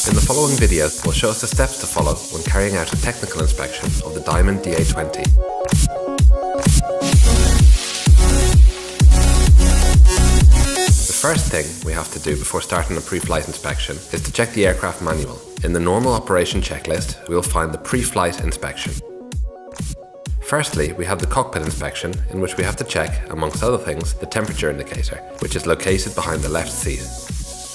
In the following video, we'll show us the steps to follow when carrying out a technical inspection of the Diamond Da20. The first thing we have to do before starting a pre-flight inspection is to check the aircraft manual. In the normal operation checklist, we'll find the pre-flight inspection. Firstly, we have the cockpit inspection, in which we have to check, amongst other things, the temperature indicator, which is located behind the left seat.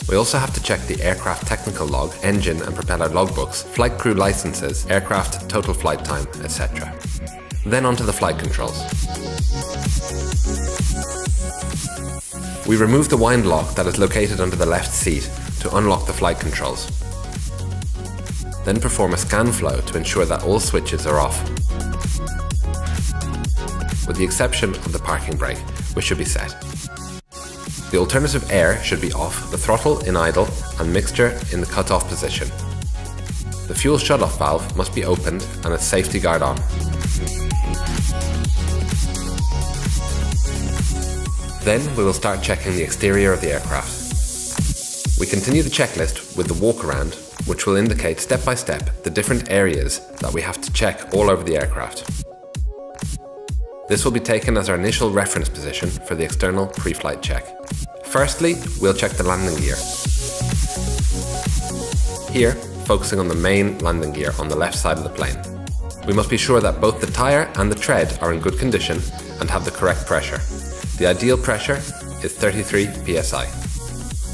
We also have to check the aircraft technical log, engine and propeller logbooks, flight crew licenses, aircraft total flight time, etc. Then onto the flight controls. We remove the wind lock that is located under the left seat to unlock the flight controls. Then perform a scan flow to ensure that all switches are off, with the exception of the parking brake, which should be set. The alternative air should be off, the throttle in idle and mixture in the cut-off position. The fuel shut-off valve must be opened and its safety guard on. Then we will start checking the exterior of the aircraft. We continue the checklist with the walk-around, which will indicate step by step the different areas that we have to check all over the aircraft. This will be taken as our initial reference position for the external pre-flight check. Firstly, we'll check the landing gear. Here, focusing on the main landing gear on the left side of the plane. We must be sure that both the tyre and the tread are in good condition and have the correct pressure. The ideal pressure is 33 psi.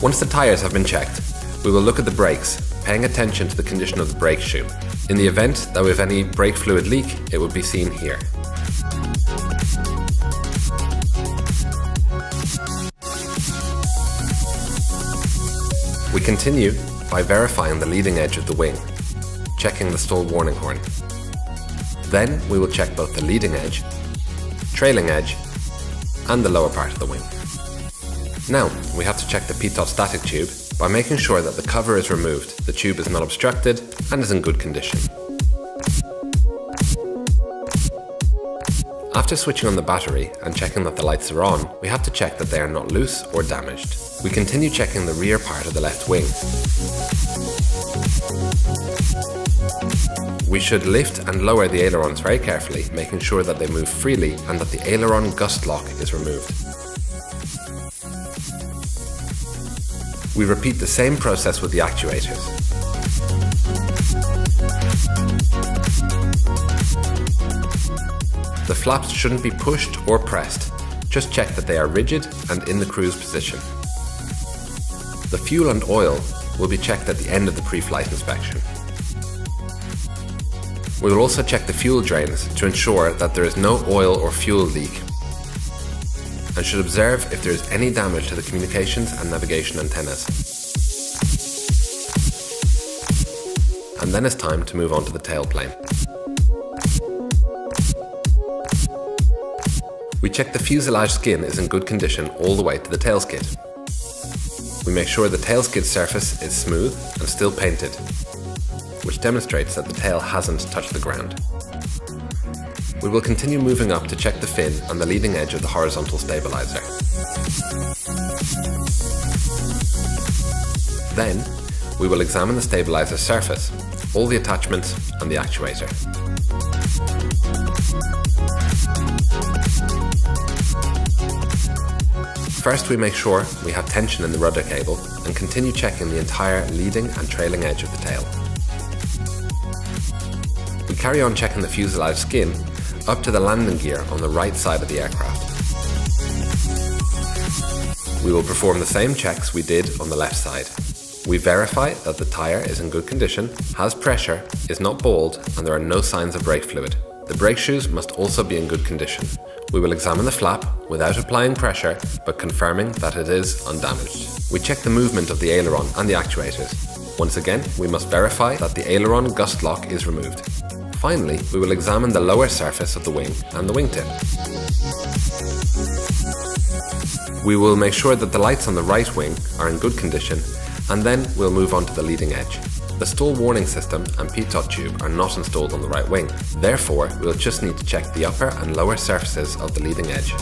Once the tyres have been checked, we will look at the brakes, paying attention to the condition of the brake shoe. In the event that we have any brake fluid leak, it will be seen here. We continue by verifying the leading edge of the wing, checking the stall warning horn. Then we will check both the leading edge, trailing edge, and the lower part of the wing. Now we have to check the pitot static tube by making sure that the cover is removed, the tube is not obstructed, and is in good condition. After switching on the battery and checking that the lights are on, we have to check that they are not loose or damaged. We continue checking the rear part of the left wing. We should lift and lower the ailerons very carefully, making sure that they move freely and that the aileron gust lock is removed. We repeat the same process with the actuators. The flaps shouldn't be pushed or pressed, just check that they are rigid and in the cruise position. The fuel and oil will be checked at the end of the pre-flight inspection. We will also check the fuel drains to ensure that there is no oil or fuel leak, and should observe if there is any damage to the communications and navigation antennas. And then it's time to move on to the tailplane. We check the fuselage skin is in good condition all the way to the tail skid. We make sure the tail skid surface is smooth and still painted, which demonstrates that the tail hasn't touched the ground. We will continue moving up to check the fin and the leading edge of the horizontal stabilizer. Then, we will examine the stabilizer surface, all the attachments and the actuator. First, we make sure we have tension in the rudder cable and continue checking the entire leading and trailing edge of the tail. We carry on checking the fuselage skin up to the landing gear on the right side of the aircraft. We will perform the same checks we did on the left side. We verify that the tyre is in good condition, has pressure, is not bald, and there are no signs of brake fluid. The brake shoes must also be in good condition. We will examine the flap without applying pressure, but confirming that it is undamaged. We check the movement of the aileron and the actuators. Once again, we must verify that the aileron gust lock is removed. Finally, we will examine the lower surface of the wing and the wingtip. We will make sure that the lights on the right wing are in good condition, and then we'll move on to the leading edge. The stall warning system and pitot tube are not installed on the right wing. Therefore, we'll just need to check the upper and lower surfaces of the leading edge.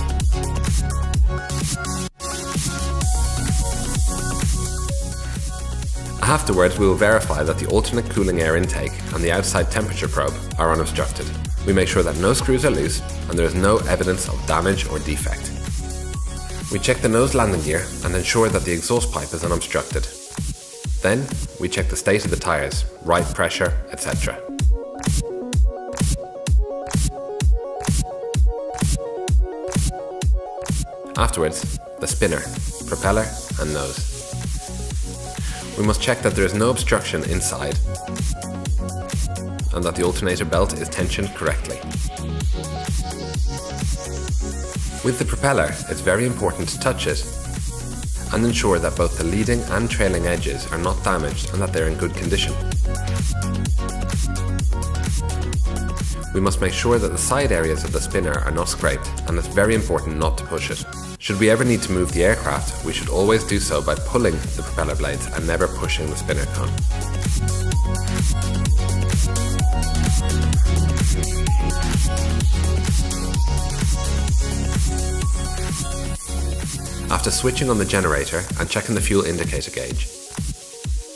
Afterwards, we will verify that the alternate cooling air intake and the outside temperature probe are unobstructed. We make sure that no screws are loose and there is no evidence of damage or defect. We check the nose landing gear and ensure that the exhaust pipe is unobstructed. Then, we check the state of the tyres, ride pressure, etc. Afterwards, the spinner, propeller and nose. We must check that there is no obstruction inside and that the alternator belt is tensioned correctly. With the propeller, it's very important to touch it and ensure that both the leading and trailing edges are not damaged and that they're in good condition. We must make sure that the side areas of the spinner are not scraped, and it's very important not to push it. Should we ever need to move the aircraft, we should always do so by pulling the propeller blades and never pushing the spinner cone. After switching on the generator and checking the fuel indicator gauge,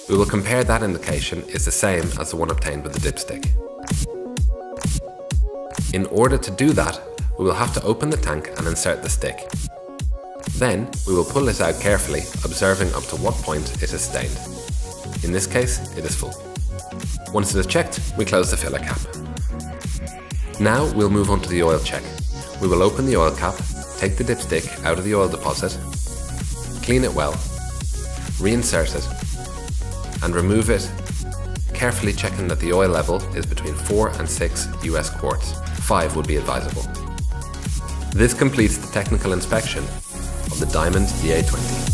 we will compare that indication is the same as the one obtained with the dipstick. In order to do that, we will have to open the tank and insert the stick. Then, we will pull this out carefully, observing up to what point it is stained. In this case, it is full. Once it is checked, we close the filler cap. Now we'll move on to the oil check. We will open the oil cap, take the dipstick out of the oil deposit, clean it well, reinsert it, and remove it, carefully checking that the oil level is between 4 and 6 US quarts. 5 would be advisable. This completes the technical inspection of the Diamond Da20.